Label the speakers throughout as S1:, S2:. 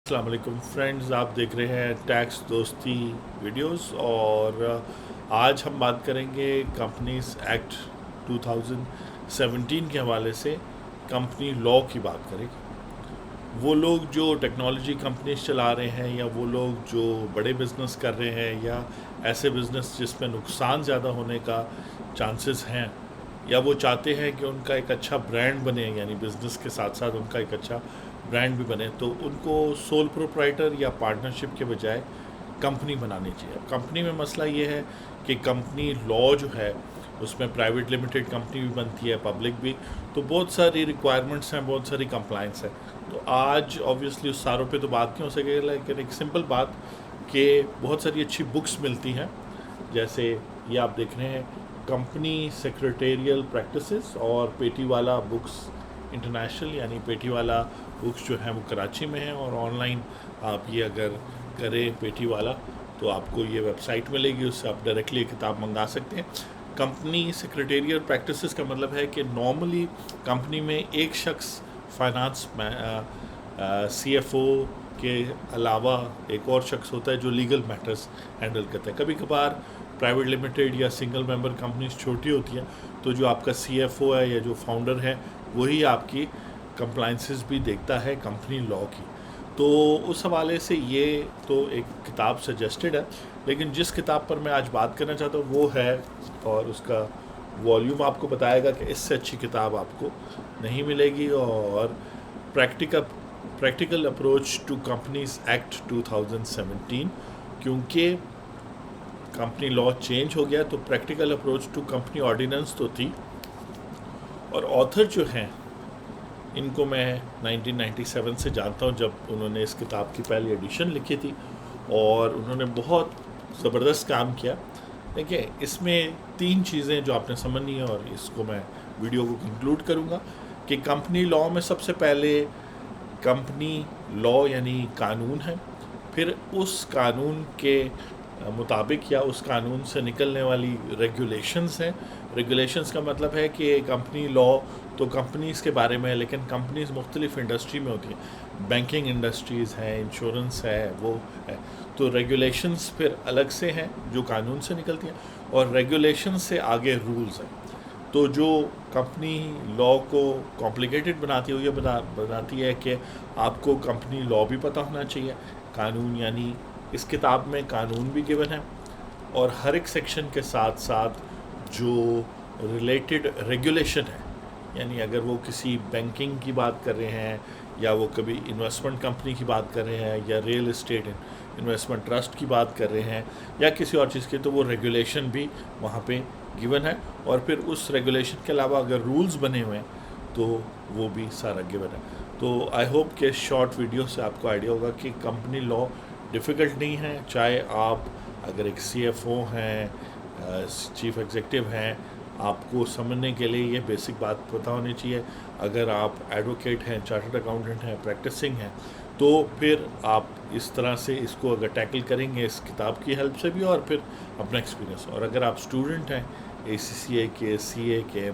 S1: अस्सलाम वालेकुम फ्रेंड्स, आप देख रहे हैं टैक्स दोस्ती वीडियोस। और आज हम बात करेंगे कंपनीज एक्ट 2017 के हवाले से। कंपनी लॉ की बात करेंगे। वो लोग जो टेक्नोलॉजी कंपनीज चला रहे हैं, या वो लोग जो बड़े बिजनेस कर रहे हैं, या ऐसे बिजनेस जिसमें नुकसान ज़्यादा होने का चांसेस हैं, या वो चाहते हैं कि उनका एक अच्छा ब्रांड बने, यानी बिज़नेस के साथ साथ उनका एक अच्छा ब्रांड भी बने, तो उनको सोल प्रोप्राइटर या पार्टनरशिप के बजाय कंपनी बनानी चाहिए। कंपनी में मसला ये है कि कंपनी लॉ जो है उसमें प्राइवेट लिमिटेड कंपनी भी बनती है, पब्लिक भी, तो बहुत सारी रिक्वायरमेंट्स हैं, बहुत सारी कंप्लाइंस है। तो आज ऑब्वियसली उस सारों पे तो बात नहीं हो सकेगी, लेकिन एक सिंपल बात कि बहुत सारी अच्छी बुक्स मिलती हैं। जैसे ये आप देख रहे हैं, कंपनी सेक्रेटेरियल प्रैक्टिसेस और पेटीवाला बुक्स इंटरनेशनल, यानी पेटीवाला बुक्स जो हैं वो कराची में हैं, और ऑनलाइन आप ये अगर करें पेटीवाला तो आपको ये वेबसाइट मिलेगी, उससे आप डायरेक्टली ये किताब मंगा सकते हैं। कंपनी सेक्रेटेरियल प्रैक्टिसेस का मतलब है कि नॉर्मली कंपनी में एक शख्स फाइनेंस में CFO के अलावा एक और शख्स होता है जो लीगल मैटर्स हैंडल करता है। कभी कभार प्राइवेट लिमिटेड या सिंगल मेंबर कंपनीज छोटी होती हैं, तो जो आपका CFO है या जो फाउंडर है वही आपकी कंप्लाइंसेस भी देखता है कंपनी लॉ की। तो उस हवाले से ये तो एक किताब सजेस्टेड है, लेकिन जिस किताब पर मैं आज बात करना चाहता हूँ वो है, और उसका वॉल्यूम आपको बताएगा कि इससे अच्छी किताब आपको नहीं मिलेगी, और practical approach to companies act 2017। क्योंकि कंपनी लॉ चेंज हो गया, तो practical approach to company ordinance तो थी, और ऑथर जो हैं इनको मैं 1997 से जानता हूँ, जब उन्होंने इस किताब की पहली एडिशन लिखी थी, और उन्होंने बहुत ज़बरदस्त काम किया। देखिए, इसमें 3 चीज़ें जो आपने समझनी है, और इसको मैं वीडियो को कंक्लूड करूँगा कि कंपनी लॉ में सबसे पहले कंपनी लॉ यानी कानून है, फिर उस कानून के मुताबिक या उस कानून से निकलने वाली रेगुलेशंस हैं। रेगुलेशंस का मतलब है कि कंपनी लॉ तो कंपनीज़ के बारे में है, लेकिन कंपनीज़ मुख्तलिफ इंडस्ट्री में होती हैं, बैंकिंग इंडस्ट्रीज़ हैं, इंश्योरेंस है, वो है। तो रेगुलेशंस फिर अलग से हैं जो कानून से निकलती हैं, और रेगुलेशन से आगे रूल्स हैं। तो जो कंपनी लॉ को कॉम्प्लिकेटेड बनाती है, वो ये बनाती है कि आपको कंपनी लॉ भी पता होना चाहिए। कानून यानी इस किताब में कानून भी गिवन है, और हर एक सेक्शन के साथ साथ जो रिलेटेड रेगुलेशन है, यानी अगर वो किसी बैंकिंग की बात कर रहे हैं, या वो कभी इन्वेस्टमेंट कंपनी की बात कर रहे हैं, या रियल एस्टेट इन्वेस्टमेंट ट्रस्ट की बात कर रहे हैं, या किसी और चीज़ की, तो वो रेगुलेशन भी वहाँ पे गिवन है। और फिर उस रेगुलेशन के अलावा अगर रूल्स बने हुए हैं तो वो भी सारा गिवन है। तो आई होप कि शॉर्ट वीडियो से आपको आइडिया होगा कि कंपनी लॉ डिफ़िकल्ट नहीं है। चाहे आप अगर एक CFO हैं, चीफ एग्जीक्यूटिव हैं, आपको समझने के लिए ये बेसिक बात पता होनी चाहिए। अगर आप एडवोकेट हैं, चार्टर्ड अकाउंटेंट हैं, प्रैक्टिसिंग हैं, तो फिर आप इस तरह से इसको अगर टैकल करेंगे इस किताब की हेल्प से भी, और फिर अपना एक्सपीरियंस। और अगर आप स्टूडेंट हैं ACCA के, CA के,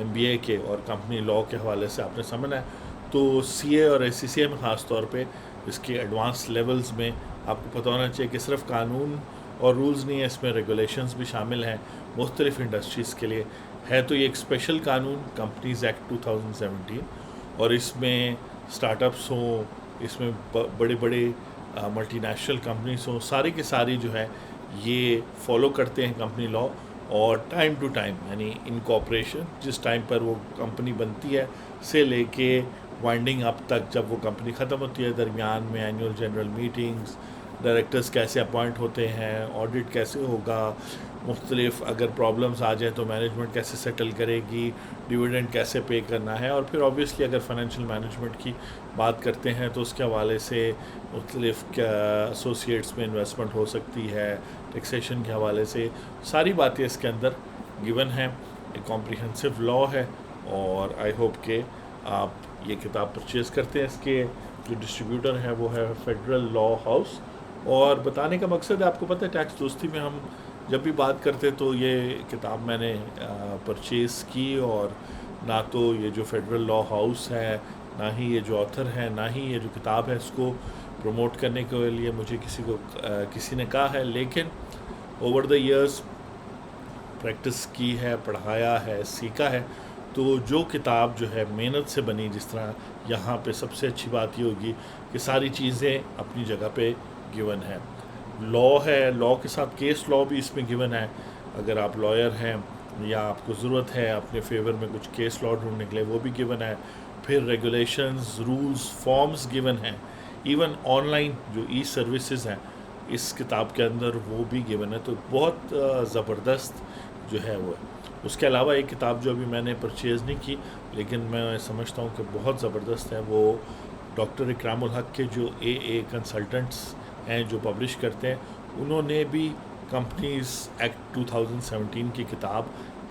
S1: MBA के, और कंपनी लॉ के हवाले से आपने समझना है, तो CA और ACCA में ख़ास तौर पे इसके एडवांस लेवल्स में आपको पता होना चाहिए कि सिर्फ कानून और रूल्स नहीं है, इसमें रेगुलेशंस भी शामिल हैं मुख्तलिफ इंडस्ट्रीज़ के लिए। है तो ये एक स्पेशल कानून कंपनीज एक्ट 2017, और इसमें स्टार्टअप्स हों, इसमें बड़े बड़े मल्टीनेशनल कंपनीज हों, सारी की सारी जो है ये फॉलो करते हैं कंपनी लॉ। और टाइम टू टाइम, यानी इनकॉर्पोरेशन जिस टाइम पर वो कंपनी बनती है से लेके वाइंडिंग अप तक, जब वो कंपनी ख़त्म होती है, दरमियान में एनुअल जनरल मीटिंग्स, डायरेक्टर्स कैसे अपॉइंट होते हैं, ऑडिट कैसे होगा, मुख्तलिफ अगर प्रॉब्लम्स आ जाए तो मैनेजमेंट कैसे सेटल करेगी, डिविडेंड कैसे पे करना है, और फिर ऑब्वियसली अगर फाइनेंशियल मैनेजमेंट की बात करते हैं तो उसके हवाले से मुख्तलिफ एसोसिएट्स में इन्वेस्टमेंट हो सकती है, टैक्सेशन के हवाले से सारी बातें इसके अंदर गिवन हैं। एक कॉम्प्रिहेंसिव लॉ है, और आई होप कि आप ये किताब परचेज़ करते हैं। इसके जो डिस्ट्रीब्यूटर है वो है फेडरल लॉ हाउस। और बताने का मकसद है, आपको पता है टैक्स दोस्ती में हम जब भी बात करते तो ये किताब मैंने परचेज़ की, और ना तो ये जो फेडरल लॉ हाउस है نہ ہی یہ جو آتھر ہے، نہ ہی یہ جو کتاب ہے اس کو پروموٹ کرنے کے لیے مجھے کسی نے کہا ہے، لیکن اوور دا ایئرس پریکٹس کی ہے، پڑھایا ہے، سیکھا ہے، تو جو کتاب جو ہے محنت سے بنی، جس طرح یہاں پہ سب سے اچھی بات یہ ہوگی کہ ساری چیزیں اپنی جگہ پہ گیون ہے. لا ہے، لا کے ساتھ کیس لا بھی اس میں گیون ہے. اگر آپ لائر ہیں یا آپ کو ضرورت ہے اپنے فیور میں کچھ کیس لا ڈھونڈنے کے لیے، وہ بھی گیون ہے. پھر ریگولیشنز، رولز، فارمز گیون ہیں. ایون آن لائن جو ای سروسز ہیں اس کتاب کے اندر وہ بھی گیون ہے. تو بہت زبردست جو ہے وہ ہے. اس کے علاوہ ایک کتاب جو ابھی میں نے پرچیز نہیں کی لیکن میں سمجھتا ہوں کہ بہت زبردست ہے، وہ ڈاکٹر اکرام الحق کے جو اے کنسلٹنٹس ہیں جو پبلش کرتے ہیں، انہوں نے بھی کمپنیز ایکٹ 2017 کی کتاب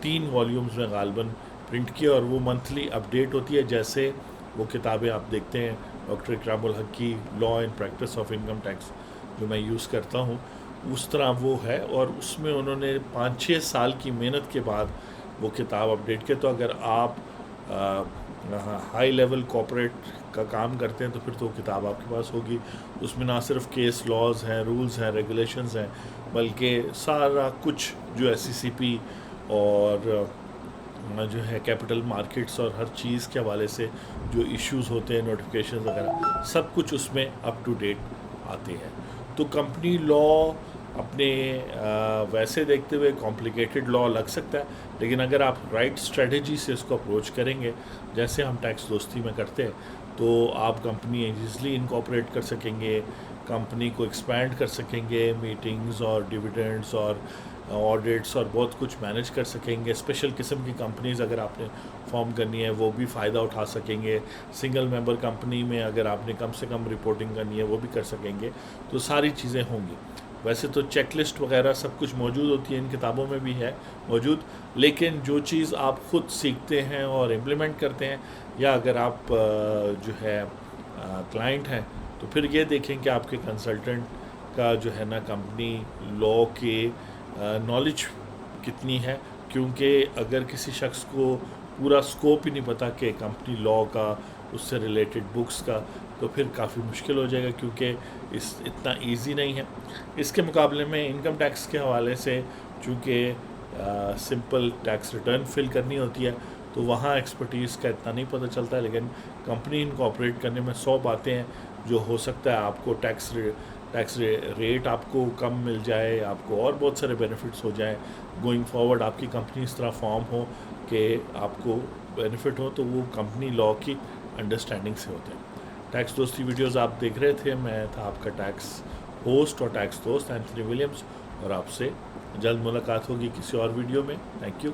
S1: 3 والیومز میں غالباً پرنٹ کی، اور وہ منتھلی اپڈیٹ ہوتی ہے. جیسے وہ کتابیں آپ دیکھتے ہیں ڈاکٹر اکرام الحق کی law and practice of income tax جو میں یوز کرتا ہوں، اس طرح وہ ہے. اور اس میں انہوں نے 5-6 سال کی محنت کے بعد وہ کتاب اپڈیٹ کی. تو اگر آپ ہائی لیول کارپوریٹ کا کام کرتے ہیں تو پھر تو وہ کتاب آپ کے پاس ہوگی. اس میں نہ صرف کیس لاز ہیں، رولز ہیں، ریگولیشنز ہیں، بلکہ سارا کچھ جو ہے CCP اور جو ہے کیپٹل مارکیٹس اور ہر چیز کے حوالے سے جو ایشوز ہوتے ہیں، نوٹیفیکیشنز وغیرہ، سب کچھ اس میں اپ ٹو ڈیٹ آتے ہیں. تو کمپنی لا اپنے ویسے دیکھتے ہوئے کمپلیکیٹڈ لا لگ سکتا ہے، لیکن اگر آپ رائٹ اسٹریٹجی سے اس کو اپروچ کریں گے جیسے ہم ٹیکس دوستی میں کرتے ہیں، تو آپ کمپنی ایزیلی انکارپوریٹ کر سکیں گے، کمپنی کو ایکسپینڈ کر سکیں گے، میٹنگز اور ڈیویڈنڈس اور آڈٹس اور بہت کچھ مینیج کر سکیں گے. اسپیشل قسم کی کمپنیز اگر آپ نے فارم کرنی ہے وہ بھی فائدہ اٹھا سکیں گے. سنگل ممبر کمپنی میں اگر آپ نے کم سے کم رپورٹنگ کرنی ہے وہ بھی کر سکیں گے. تو ساری چیزیں ہوں گی. ویسے تو چیک لسٹ وغیرہ سب کچھ موجود ہوتی ہے، ان کتابوں میں بھی ہے موجود، لیکن جو چیز آپ خود سیکھتے ہیں اور امپلیمنٹ کرتے ہیں، یا اگر آپ جو ہے کلائنٹ ہیں، تو پھر یہ دیکھیں کہ آپ کے کنسلٹنٹ کا جو ہے نا کمپنی لا کے نالج کتنی ہے. کیونکہ اگر کسی شخص کو پورا سکوپ ہی نہیں پتہ کہ کمپنی لا کا، اس سے ریلیٹڈ بکس کا، تو پھر کافی مشکل ہو جائے گا، کیونکہ اتنا ایزی نہیں ہے. اس کے مقابلے میں انکم ٹیکس کے حوالے سے چونکہ سمپل ٹیکس ریٹرن فل کرنی ہوتی ہے، تو وہاں ایکسپرٹیز کا اتنا نہیں پتہ چلتا ہے. لیکن کمپنی انکارپوریٹ کرنے میں 100 باتیں ہیں جو ہو سکتا ہے آپ کو ٹیکس ریٹ آپ کو کم مل جائے، آپ کو اور بہت سارے بینیفٹس ہو جائیں گوئنگ فارورڈ. آپ کی کمپنی اس طرح فارم ہو کہ آپ کو بینیفٹ ہو، تو وہ کمپنی لا کی انڈرسٹینڈنگ سے ہوتے ہیں. ٹیکس دوستی ویڈیوز آپ دیکھ رہے تھے. میں تھا آپ کا ٹیکس ہوسٹ اور ٹیکس دوست اینتھنی ولیمز، اور آپ سے جلد ملاقات ہوگی کسی اور ویڈیو میں. Thank you.